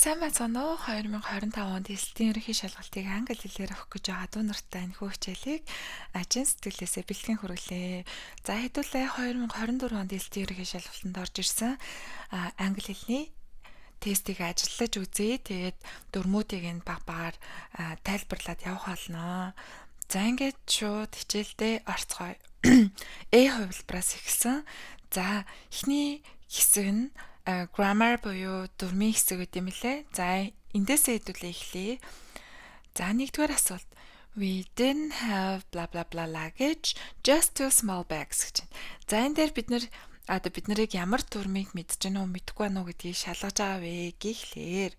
Сайн байцгаана уу? 2025 онд эсэлтийн ерөнхий шалгалтыг англи хэлээр авах гэж байгаа дүү нартай энэ хичээлийг ажин сэтгэлээсээ бэлтгэн хүргэлээ. За хэдүүлээ 2024 онд эсэлтийн ерөнхий шалгалтанд орж ирсэн англи хэлний тестийг ажиллаж үзье. Тэгээд дурмуудыг нь баг багаар тайлбарлаад явах болно. За ингээд шууд хичээлдээ орцгоё. A хувилбараас эхэлсэн. За эхний хэсэг нь grammar буюу дүрмийн хэсэг үт юм лээ. За эндээсээ хэдүүлээ эхлэе. За нэгдүгээр асуулт. We didn't have blah blah blah luggage, just two small bags гэж байна. За энэ дээр бид нарыг ямар дүрмийг мэдж гэнэ үү мэдэхгүй байна уу гэдгийг шалгаж байгаа вэ гэхлээр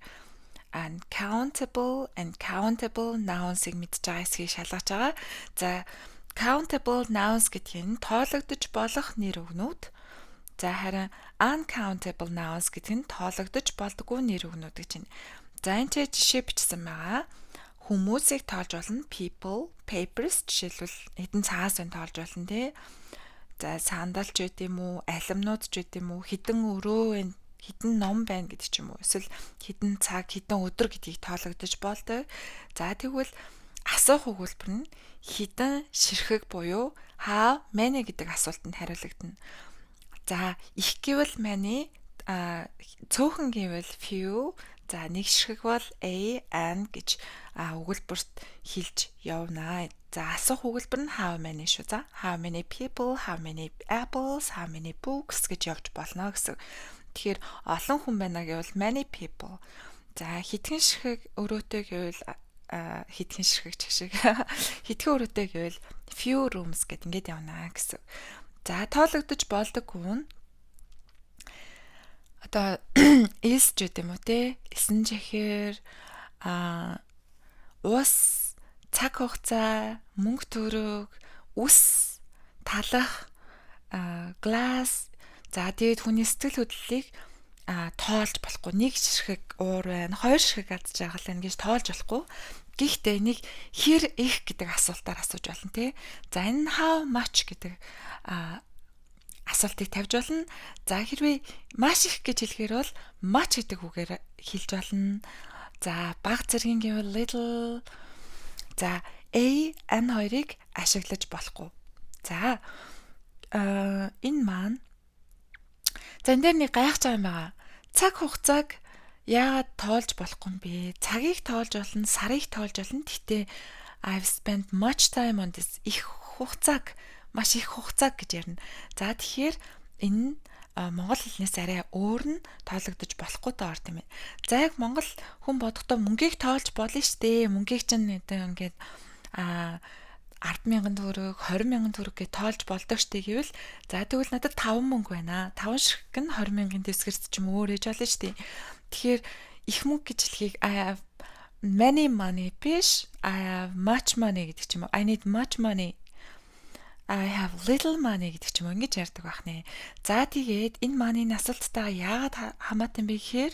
uncountable and countable nouns-ыг мэдж байгаа хэсгийг шалгаж байгаа. За countable nouns гэдэг нь тоологдож болох нэр өгнүүд. За харин uncountable nouns гэдэг нь тоологдож болдоггүй нэр өгнүүд гэж байна. За энэ ч жишээ бичсэн байгаа. Хүмүүсийг тоолж болно people, papers жишээлбэл хэдэн цаас байна тоолж болно тий. За сандалч байт юм уу, алимнууд ч байт юм уу, хэдэн өрөө байна, хэдэн ном байна гэдэг ч юм уу. Эсвэл хэдэн цаг, хэдэн өдөр гэдгийг тоологдож болдог. За тэгвэл асуух өгүүлбэр нь хэдэн ширхэг буюу how many гэдэг асуултанд хариулагдана. За их гэвэл many, цөөхөн гэвэл few, за нэг ширхэг бол a, an гэж өгүүлбэрт хэлж явна. За асуух өгүүлбэр нь how many шүү. За how many people, how many apples, how many books гэж явж болно гэсэн. Тэгэхээр олон хүн байна гэвэл many people. За хэдхэн ширхэг өрөөтэй гэвэл хэдхэн ширхэг ч шиг хэдхэн өрөөтэй гэвэл few rooms гэд ингээд явна гэсэн. За тоологдож болдоггүй нь одоо is ч гэдэм үү те эсэн жихээр ус, цаг хугацаа, мөнгө төгрөг, үс, талах, glass, за тэгээд хүний сэтгэл хөдлөлийг тоолж болохгүй. Нэг ширхэг уур байна, хоёр ширхэг адж байгаа л гэж тоолж болохгүй. Гэхдээ нэг хэр их гэдэг асуултаар асууж болно тий. За энэ how much гэдэг асуултыг тавьж болно. За хэрвээ маш их гэж хэлэхээр бол much гэдэг үгээр хэлж болно. За бага зэргийн гэвэл little. За a, n хоёрыг ашиглаж болохгүй. За энэ маань за энэ дээр нэг гайхаж байгаа юм байгаа. Цаг хугацааг яагаад тоолж болохгүй юм бэ? Цагийг тоолж болно, сарыг тоолж болно. Гэхдээ I've spent much time on this. Маш их хугацааг гэж ярина. За тэгэхээр энэ монгол хэлнээс арай өөр нь тоологдож болохгүй доор тийм ээ. За яг монгол хүн бодохдоо мөнгийг тоолж болно шүү дээ. Мөнгийг чинь ингээд 10,000 төгрөг, 20,000 төгрөг гэж тоолж болдог штэ гэвэл за тэгвэл надад 5 мөнгө байна. 5 ширхэг нь 20,000-ын дэвсгэрч ч юм уу өөр ээж болно штэ. Тэгэхээр их мөнгө гэж хэлхийг I have many money биш, I have much money гэдэг ч юм уу. I need much money. I have little money гэдэг ч юм уу ингэж ярьдаг байх нэ. За тэгээд энэ money-ны асуулттайгаа яагаад хамаатай юм бэ гэхээр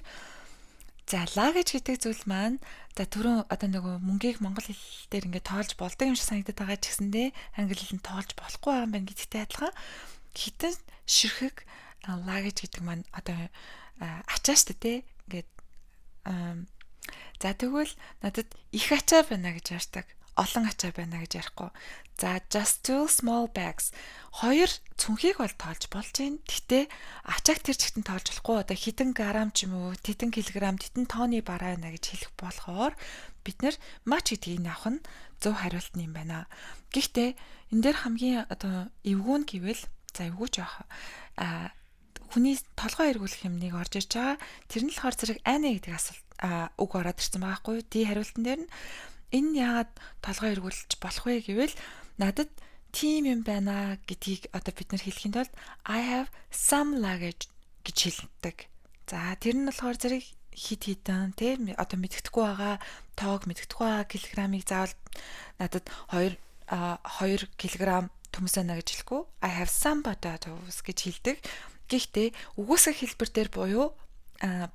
за luggage гэдэг зүйл маань за түрүүн одоо нөгөө мөнгийг монгол хэл дээр ингээд тоолж болдог юм шиг санагдаад байгаа ч гэсэндээ англи хэлэнд тоолж болохгүй байгаа юм байна гэдэгтэй адилхан хитэн ширхэг luggage гэдэг маань одоо ачаа штэ тий ингээд за тэгвэл надад их ачаа байна гэж ярьдаг. Олон ачаа байна гэж ярихгүй. За just two small bags. Хоёр цүнхийг бол тоолж болж байна. Гэхдээ ачааг тэр чигтэн тоолж болохгүй. Одоо хэдэн грамм ч юм уу, хэдэн килограмм, хэдэн тонны бараа байна гэж хэлэх болохоор бид нэр much гэдгийг авах нь зөв хариулт юм байна. Гэхдээ энэ дээр хамгийн одоо эвгүй нь гэвэл за эвгүй ч яах хүний толгой эргүүлэх юмныг орж ирж байгаа. Тэр нь болохоор зэрэг ани гэдэг асуулт үг ороод ирсэн байгаа хгүй. Тий хариултан дээр нь энэ яагаад толгой эргүүлж болох вэ гэвэл надад тийм юм байна гэдгийг одоо бид нар хэлэхийн тулд I have some luggage гэж хэлдэг. За тэр нь болохоор зэрэг хит хитэн тийм одоо мэддэхгүй байгаа тоог мэддэхгүй байгаа килограммыг заавал надад 2 кг төмс байна гэж хэлэхгүй I have some potatoes гэж хэлдэг. Гэхдээ үгүйсгэх хэлбэр дээр буюу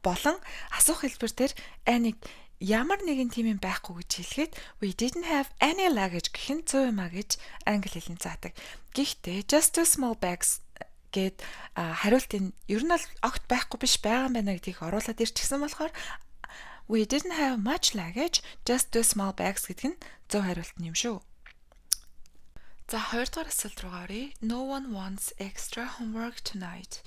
болон асуух хэлбэр дээр нэг ямар нэгэн тийм юм байхгүй гэж хэлэхэд we didn't have any luggage гэх нь 100 юм а гэж англи хэлний заадаг. Гэхдээ just two small bags гэд хариултын ер нь бол огт байхгүй биш байгаа юм байна гэдгийг оруулаад ирчихсэн болохоор We didn't have much luggage, just 2 small bags гэдэг нь зөв хариулт нь юм шүү. За 2 дугаар асуулт руу оръё. No one wants extra homework tonight.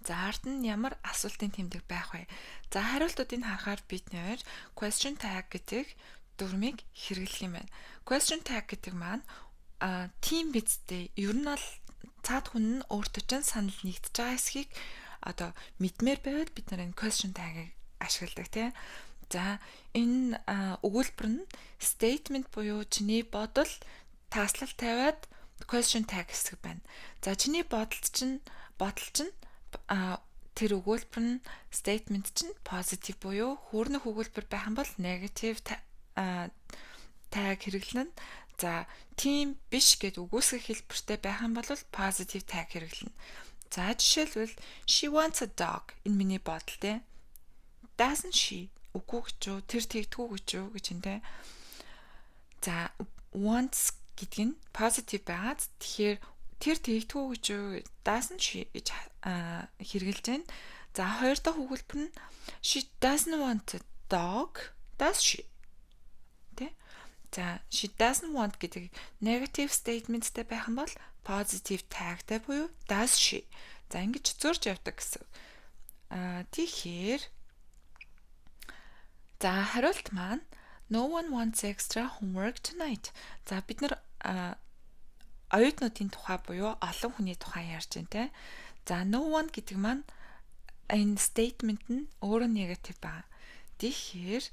За ард нь ямар асуултын тэмдэг байх вэ? За хариултуудыг харахаар бид нэр question tag гэдэг дүрмийг хэрэглэх юм байна. Question tag гэдэг маань тийм бидтэй ер нь бол цаад хүн нь өөртөө ч санал нэгдэж байгаа эсхийг одоо мэдмээр байвал бид нар энэ question tag-ыг ашигладаг тийм. За энэ өгүүлбэр нь statement буюу чиний бодол тааслал тавиад question tag хэсэг байна. За чиний бодол чинь тэр өгүүлбэр нь statement чинь positive буюу хөөрнөх өгүүлбэр байх юм бол negative tag хэрэглэнэ. За тийм биш гэд үгүйсгэх хэлбэртэй байх юм бол positive tag хэрэглэнэ. За жишээлбэл she wants a dog энэ миний бодол те. Doesn't she? Үгүй гэж үү? Тэр тэгдэггүй гэж үү гэж энэ те. За wants гэдэг нь positive байгаад тэгэхээр тэр тэгдэггүй гэж үү? Doesn't she гэж хэрэгжилж байна. За хоёр дахь өгүүлбэр нь she doesn't want a dog. Does she? Тэ? За she doesn't want гэдэг negative statementтэй байх юм бол positive tagтай буюу does she. За ингэж зурж явдаг гэсэн. Тэгэхээр за хариулт маань no one wants extra homework tonight. За бид нар оюутнуудын тухай буюу олон хүний тухай ярьж байна те. За no one гэдэг маань энэ statement нь өөрөө negative байна. Тэгэхээр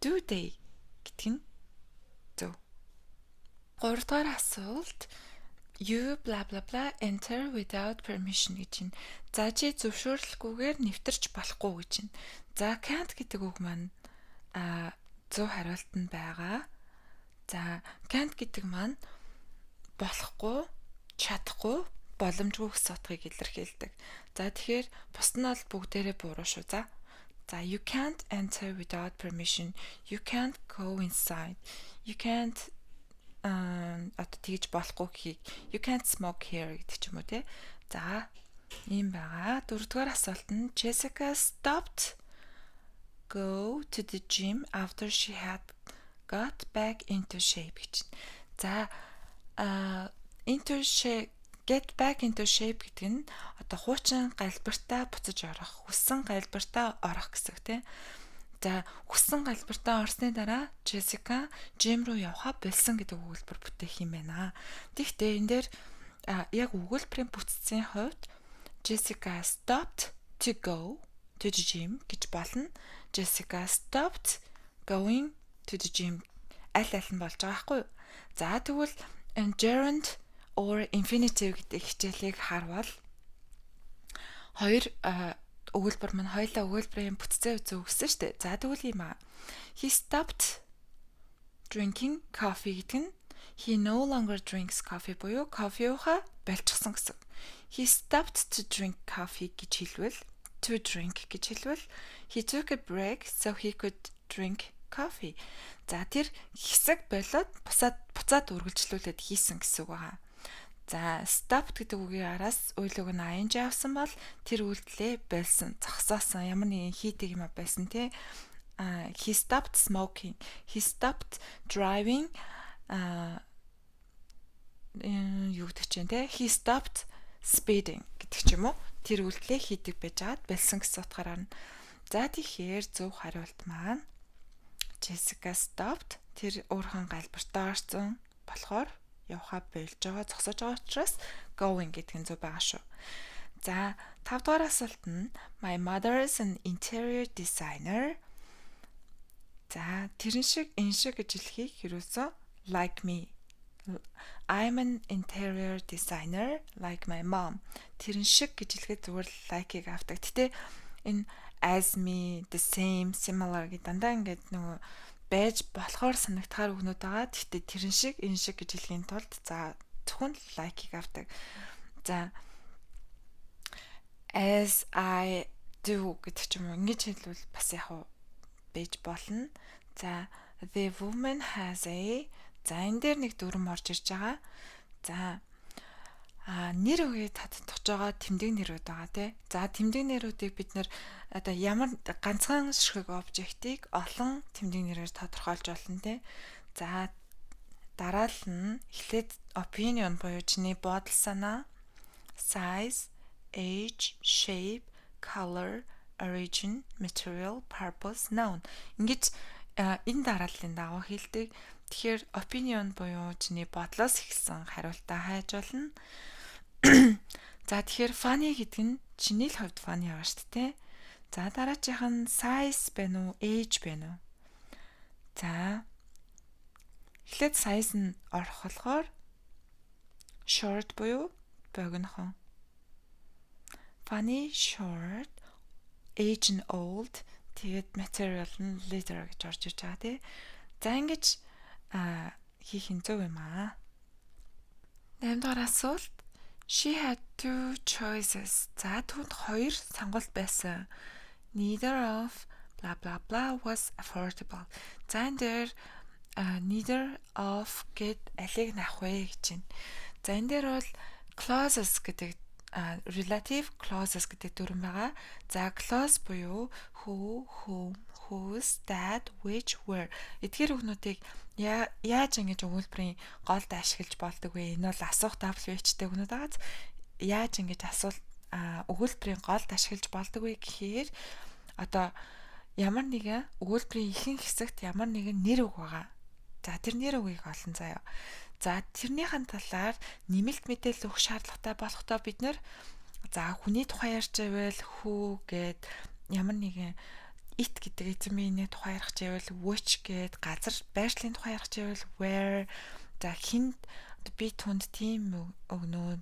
do they гэдэг нь зөв. 3 дахь асуулт you blah blah blah enter without permission гэж байна. За чи зөвшөөрлгүйгээр нэвтэрч болохгүй гэж байна. За can't гэдэг үг маань зөв хариулт нь байгаа. За can't гэдэг маань болохгүй, чадахгүй, боломжгүй гэсэн утгыг илэрхийлдэг. За тэгэхээр бус нь бол бүгдээрээ буруу шүү. За you can't enter without permission. You can't go inside. You can't тэгж болохгүй гэхийг you can't smoke here гэдэг ч юм уу те. За ийм байгаа. 4 дугаар асуулт нь Jessica stopped go to the gym after she had got back into shape гэж. За into shape get back into shape гэдэг нь одоо хуучин галбиртаа буцаж орох, хүссэн галбиртаа орох гэсэн үг тийм. За хүссэн галбиртаа орсны дараа Jessica gym руу явхаа болсон гэдэг өгүүлбэр бүтээх юм байна. Тэгэхдээ энэ дээр яг өгүүлбэрийн бүтцийн хувьд Jessica stopped to go to the gym гэж болно. Jessica stopped going to the gym аль нь болж байгаа байхгүй юу? За тэгвэл gerund or infinitive гэдэг хичээлийг харвал хоёр өгүүлбэр маань хоёулаа өгүүлбэрийн бүтцээ зөвгсөн шүү дээ. За тэгвэл юм аа. He stopped drinking coffee гэдэг нь he no longer drinks coffee буюу кофе ууха болчихсон гэсэн. He stopped to drink coffee гэж хэлвэл to drink гэж хэлвэл he took a break so he could drink coffee. За тэр хэсэг болоод буцаад үргэлжлүүлээд хийсэн гэсэн үг байгаа. За stopped гэдэг үгийн араас үйлөг нь ing авсан бол тэр үйлдэлээ болсон, зогсоосон, ямар нэгэн хийдэг юм байсан тий. He stopped smoking. He stopped driving. Юу гэдэг чинь тий. He stopped speeding гэдэг ч юм уу. Тэр үйлдэлээ хийдэг байж байгаад болсон гэсэн утгаараа. За тэгэхээр зөв хариулт маань Jessica stopped тэр өөрхөн галбартаа орсон болохоор явхаа болж байгаа, зогсож байгаа учраас going гэдэг нь зөв байгаа шүү. За 5 дугаар асуулт нь my mother is an interior designer. За тэрэн шиг энэ шиг гэж хэлхийг юусэн like me. I'm an interior designer like my mom. Тэрэн шиг гэж хэлэхэд зүгээр like-ийг авдаг. Гэтэ энэ as me, the same, similar гэдэг дандаа ингээд нөгөө байж болохоор санагдахаар өгнөд байгаа. Гэхдээ тэрэн шиг энэ шиг гэж хэлхийн тулд за зөвхөн like-ийг авдаг. За as I do гэдэг ч юм уу ингэж хэлвэл бас яг уу байж болно. За the woman has a за энэ дээр нэг дүрм орж ирж байгаа. За нэр үгээ татдагч байгаа тэмдэг нэрүүд байгаа тий. За тэмдэг нэрүүдийг бид нэр одоо ямар ганцхан ширхэг обжектыг олон тэмдэг нэрээр тодорхойлж болно тий. За дараал нь эхлээд opinion буюу чиний бодол санаа, size, age, shape, color, origin, material, purpose, noun. Ингэж энэ дарааллын дагуу хэлдэг. Тэгэхээр opinion буюу чиний бодлоос ихсэн хариултаа хайж болно. За тэгэхээр funny гэдэг нь чиний л хувьд funny байгаа шүү дээ. За дараачих нь size байна уу, age байна уу? За эхлээд size нь орох болохоор short буюу богинохон. Funny, short, age нь old, тэгээд material нь leather гэж орж иж байгаа тий. За ингэж хийх нь зөв юм аа. 8 дахь асуулт. She had two choices. За түүнд хоёр сонголт байсан. Neither of blah blah blah was affordable. За энэ дээр neither of гэд алиг нь авах вэ гэж байна. За энэ дээр бол clauses гэдэг relative clauses гэдэг дүрэн байгаа. За clause буюу who, whom, whose, that, which, where. Эдгээр үгнүүдийг яаж ингэж өгүүлбэрийн голд ашиглаж болдог вэ? Энэ бол асуух WH-тэй үгнүүд байгаа. Яаж ингэж өгүүлбэрийн голд ашиглаж болдог вэ гэхээр одоо ямар нэгэн өгүүлбэрийн ихэнх хэсэгт ямар нэгэн нэр үг байгаа. За тэр нэр үгийг олно заяа. За тэрнийхэн талаар нэмэлт мэдээлэл өгөх шаардлагатай болохдоо бид нэр за хүний тухай ярьж байвал who гэд ямар нэгэн it гэдэг эзэмийн тухай ярих гэвэл which гэд газар байршлын тухай ярих гэвэл where за хинд би түнд тийм өгнөө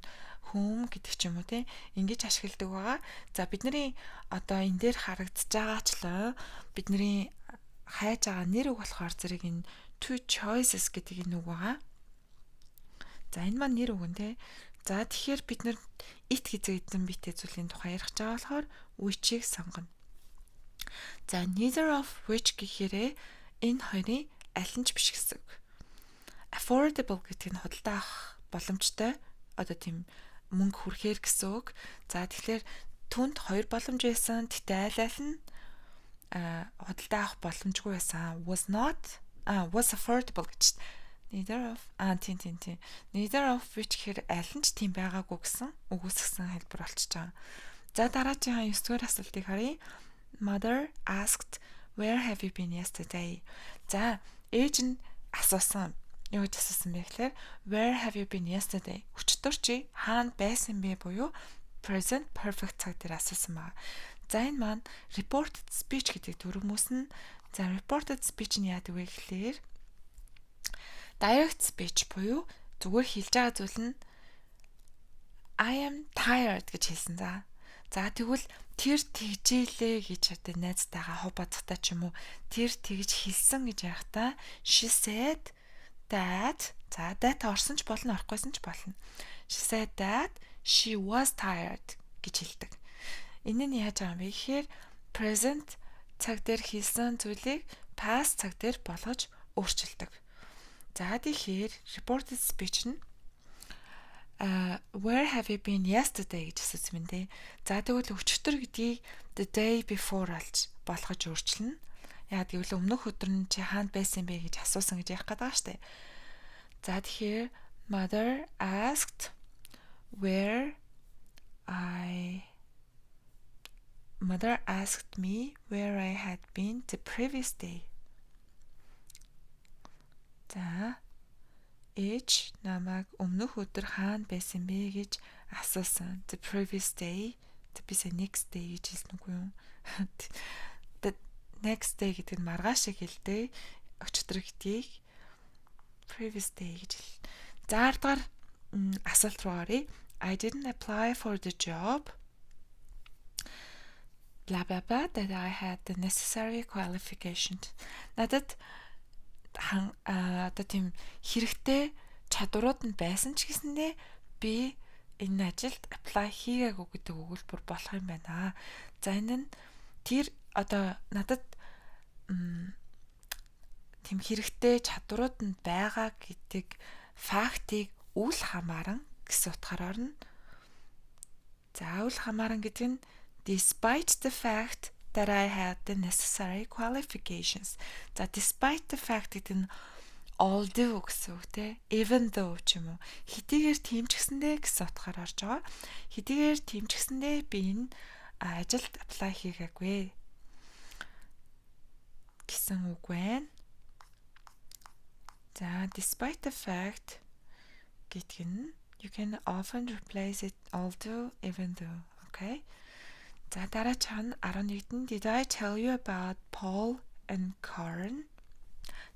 whom гэдэг ч юм уу те ингэж ашигладаг байгаа. За бидний одоо энэ дээр харагдаж байгаачлаа бидний хайж байгаа нэр үг болохоор зэрэг энэ two choices гэдэг энэ үг байгаа. За энэ маань нэр үг нэ. За тэгэхээр бид нэр it гэдэг эзэн бит зүйлийн тухай ярих байгаа болохоор which-ийг сонгоно. За neither of which гэхээрээ энэ хоёрын аль нь ч биш гэсэн үг. Affordable гэдэг нь худалдаа авах боломжтой одоо тийм мөнгө хүрэхээр гэсэн үг. За тэгэхээр түнд хоёр боломж байсан. Тэгтээ аль нь худалдаа авах боломжгүй байсан. Was affordable гэж neither of тийм neither of which гэхээр аль нь ч тийм байгаагүй гэсэн үгүйсгсэн хэлбэр болчихж байгаа. За дараагийн 9 дугаар асуултыг харъя. Mother asked where have you been yesterday? За ээж нь асуусан. Юу гэж асуусан бэ гэхээр where have you been yesterday? Өчтөр чи хаана байсан бэ буюу present perfect цаг дээр асуусан байна. За энэ маань reported speech гэдэг төрөмөс нь. За reported speech нь яадаг вэ гэхээр direct speech буюу зүгээр хэлж байгаа зүйл нь I am tired гэж хэлсэн. За тэгвэл тэр тэгжээлээ гэж одоо найзтайгаа хобоцтой ч юм уу тэр тэгж хэлсэн гэж ярихтаа she said that за that орсон ч болно орохгүйсэн ч болно. She said that she was tired гэж хэлдэг. Энэ нь яаж байгаа юм бэ гэхээр present цаг дээр хэлсэн зүйлийг past цаг дээр болгож өөрчилдөг. За тэгэхээр reported speech нь where have you been yesterday гэж асуусан юм дээ. За тэгвэл өчигдөр гэдгийг the day before болгож өөрчилнө. Яагаад гэвэл өмнөх өдөр нь чи хаана байсан бэ гэж асуусан гэж ярих гэдэг байгаа шүү дээ. За тэгэхээр mother asked me where I had been the previous day. За ээж намайг өмнөх өдөр хаана байсан бэ гэж асуусан. The previous day, the next day гэж хэлсэн үгүй юу? The next day гэдэг нь маргааш шиг хэлдэг. Өчигдөр гэдгийг previous day гэж хэл. За 10 дахь асуулт руу оръё. I didn't apply for the job. Blah blah blah that I had the necessary qualifications. Надад одоо тийм хэрэгтэй чадварууд нь байсан ч гэсэндээ би энэ ажилд apply хийгээгүй гэдэг өгүүлбэр болох юм байна. За энэ нь тэр одоо надад тийм хэрэгтэй чадварууд нь байгаа гэдэг фактыг үл хамааран гэсэн утгаар орно. Заавал хамааран гэдэг нь despite the fact that I had the necessary qualifications. За despite the fact гэдэг нь although гэсэн үг те. Even though ч юм уу. Хэдийгээр тийм ч гэсэндээ гэсэн утгаар орж байгаа. Хэдийгээр тийм ч гэсэндээ би энэ ажилд apply хийгээгүй гэсэн үг байна. За despite the fact гэдэг нь you can often replace it although even though. Okay. За дараач нь 11-д did I tell you about Paul and Karen?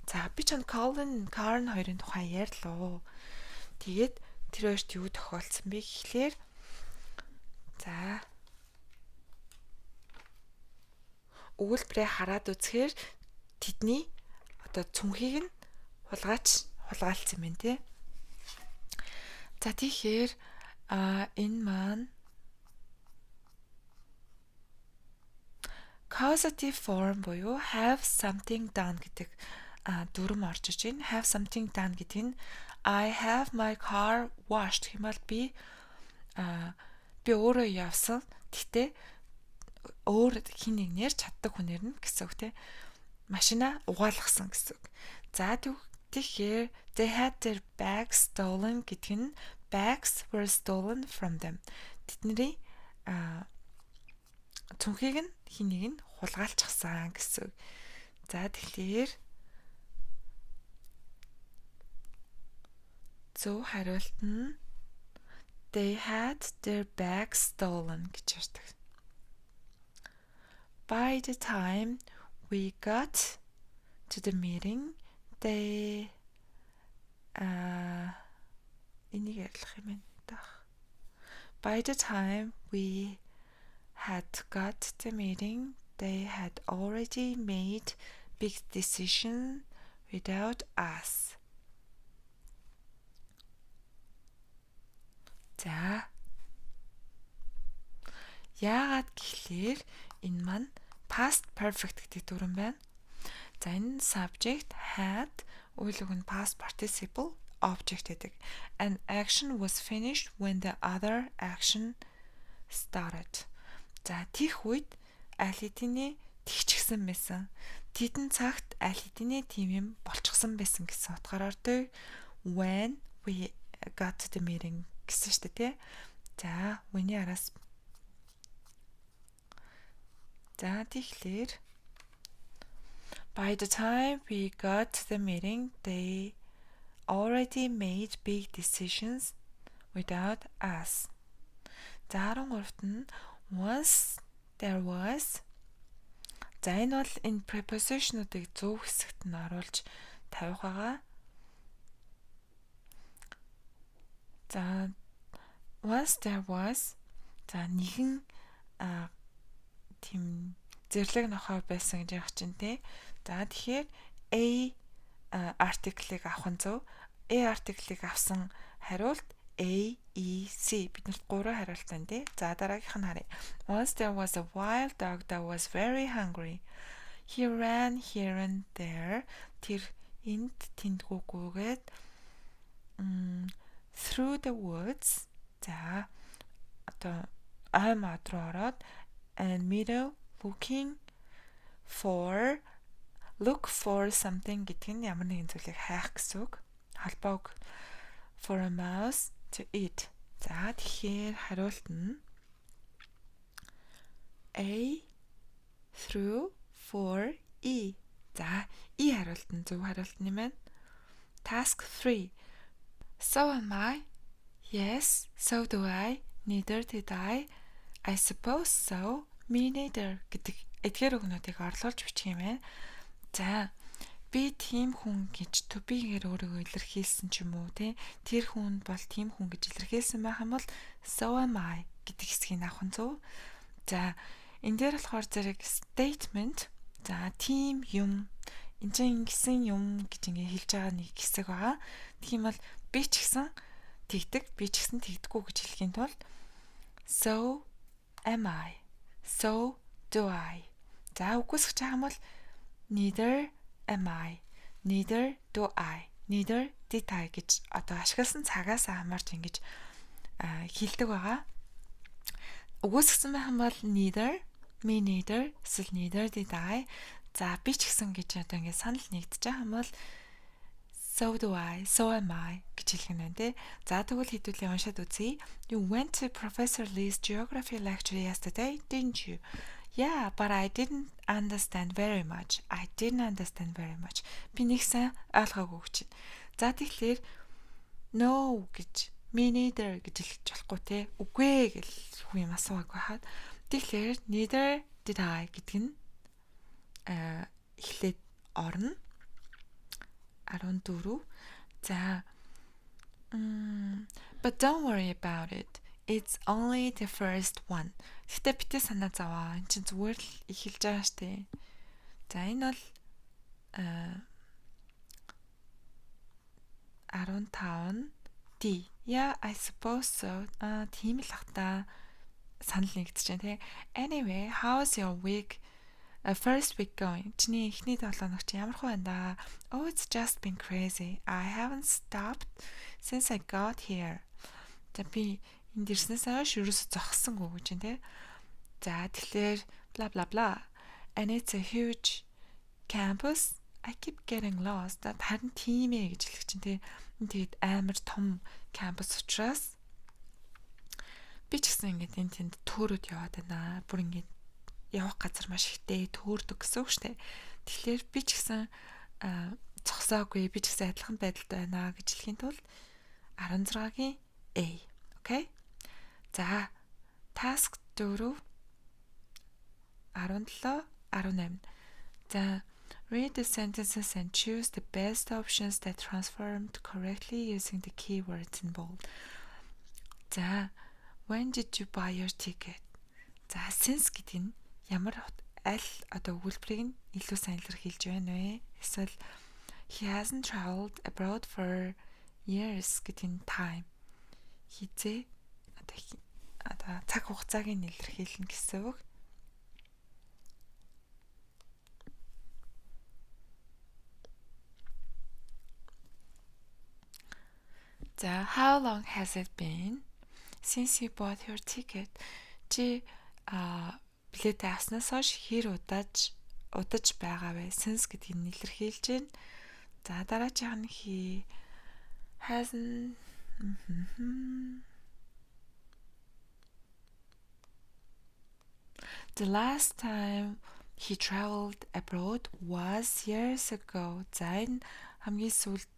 За би ч Colin, Karen хоёрын тухай ярьлаа. Тэгээд тэр хоёрт юу тохиолдсон бэ гэхлээр за өгүүлбэрээ хараад үзэхээр тэдний одоо цүнхийг нь хулгаалцсан юм тий. За тэгэхээр энэ маань causative form буюу have something done гэдэг дүрм орж иж байна. Have something done гэдэг нь I have my car washed хэмээл би өөрөө явсан. Гэтэ өөр хин нэгнээр чаддаг хүнээр нь гэсэн үг те. Машина угаалгасан гэсэн үг. За тэгэхээр they had their bags stolen гэдэг нь bags were stolen from them. Тэдний цүнхийг нь хин нэг нь хулгайлчихсан гэсэн үг. За тэгэхээр зөв хариулт нь they had their bags stolen гэж ярьдаг. By the time we got to the meeting, they энийг ярих юм байна. By the time we had got the meeting, they had already made big decisions without us. За. Яагаад гэхлээр энэ маань past perfect гэдэг дүрэн байна. За энэ subject had үйл үг нь past participle object гэдэг. An action was finished when the other action started. За тийх үед аль хэдийн тэгчихсэн байсан. Тэдэн цагт аль хэдийн тийм юм болчихсон байсан гэсэн утгаар ордог. When we got to the meeting гэсэн шүү дээ тий. За үний араас за тэгэхээр by the time we got to the meeting they already made big decisions without us. За 13-т нь once there was за энэ бол энэ preposition-уудыг зөв хэсэгт нь оруулж тавих байгаа. За once there was за нэгэн тийм зэрлэг нохой байсан гэж явах чинь тий. За тэгэхээр A article-ыг авах нь зөв. A article-ыг авсан хариулт A, E, C биднэрт 3 хариулт байна тий. За дараагийнх нь харъя. Once there was a wild dog that was very hungry. He ran here and there. Тэр энд тэндгүүгүйгээд through the woods. За одоо ай мод руу ороод and meadow look for something гэдэг нь ямар нэгэн зүйлийг хайх гэсэн үг. Холбоог for a mouse to eat. За тэгэхээр хариулт нь A through for E. За E хариулт нь зөв хариулт нь юм байна. Task 3. So am I? Yes, so do I. Neither did I. I suppose so. Me neither гэдэг эдгээр үгнүүдийг орлуулж бичих юм байна. За би тийм хүн гэж to be-гээр өөрийгөө илэрхийлсэн ч юм уу те тэр хүн бол тийм хүн гэж илэрхийлсэн байх юм бол so am I гэдэг хэсгийг авах нь зөв. За энэ дээр болохоор зэрэг statement за тийм юм энэ чинь ингэсэн юм гэж ингэ хэлж байгаа нэг хэсэг байгаа. Тэгэх юм бол би ч гэсэн тэгдэг би ч гэсэн тэгдэггүй гэж хэлхийн тулд so am I, so do I. За үгүйсгэж байгаа юм бол neither am I, neither do I, neither did I гэж одоо ашигласан цагаас хамаарч ингэж хилдэг байгаа. Үгүйсгсэн байх юм бол neither, me neither, эсвэл neither did I. За би ч гэсэн гэж одоо ингээд санал нэгдэж байгаа юм бол so do I, so am I гэж хэлэх нь байна те. За тэгвэл хэдүүлээ уншаад үзье. You went to Professor Lee's geography lecture yesterday, didn't you? Yeah, but I didn't understand very much. I didn't understand very much. Би нэг сайн ойлгоогүй гэж. За тэгэхээр no гэж me neither гэж хэлж болохгүй те. Үгүй гэл хүн юм асууаагүй хаад. Тэгэхээр neither did I гэдэг нь эхлээд орно. 14. За but don't worry about it. It's only the first one. Гэтэ битээ санаа зовоо. Энд чинь зүгээр л эхэлж байгаа штэ. За энэ бол 15 D. Yeah, I suppose so. Тийм л ах та санал нэгдэж байна те. Anyway, how's your week? First week going. Чиний эхний 7 хоног чи ямар хөө байна да? Oh, it's just been crazy. I haven't stopped since I got here. За би энд ирснээс хойш ерөөсө зогссонгүй гэж байна те. За тэгэхээр bla bla bla. And it's a huge campus. I keep getting lost. Харин тийм ээ гэж хэлэх чинь те. Тэгээд амар том кампус учраас би ч гэсэн ингээд энэ тэнд төөрөд яваад байна. Бүр ингээд явах газар маш ихтэй төөрдөг гэсэн үг шүү дээ. Тэгэхээр би ч гэсэн зогсоогүй, би ч гэсэн адилхан байдалд байна гэж хэлхийн тулд 16-гийн A. Окей? За, task 4 17 18. За, read the sentences and choose the best options that transformed correctly using the keywords in bold. За, when did you buy your ticket? За, since гэдэг нь ямар аль одоо өгүүлбэрийг нь илүү сайн илэрхийлж байна вэ? Эсвэл he hasn't traveled abroad for years гэдэг нь time. Хизээ одоо цаг хугацааг нь илэрхийлнэ гэсэн үг. За, how long has it been since you bought your ticket? Чи билет авснаас хойш хэр удаж байгаа вэ? Since гэдгийг нь илэрхийлж байна. За дараагийн нь he hasn't The last time he traveled abroad was years ago. За энэ хамгийн сүүлд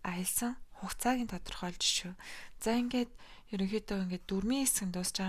аялсан хугацааг нь тодорхойлж шүү. За ингээд ерөнхийдөө ингээд 4-ийн хэсэг нь дуусч байгаа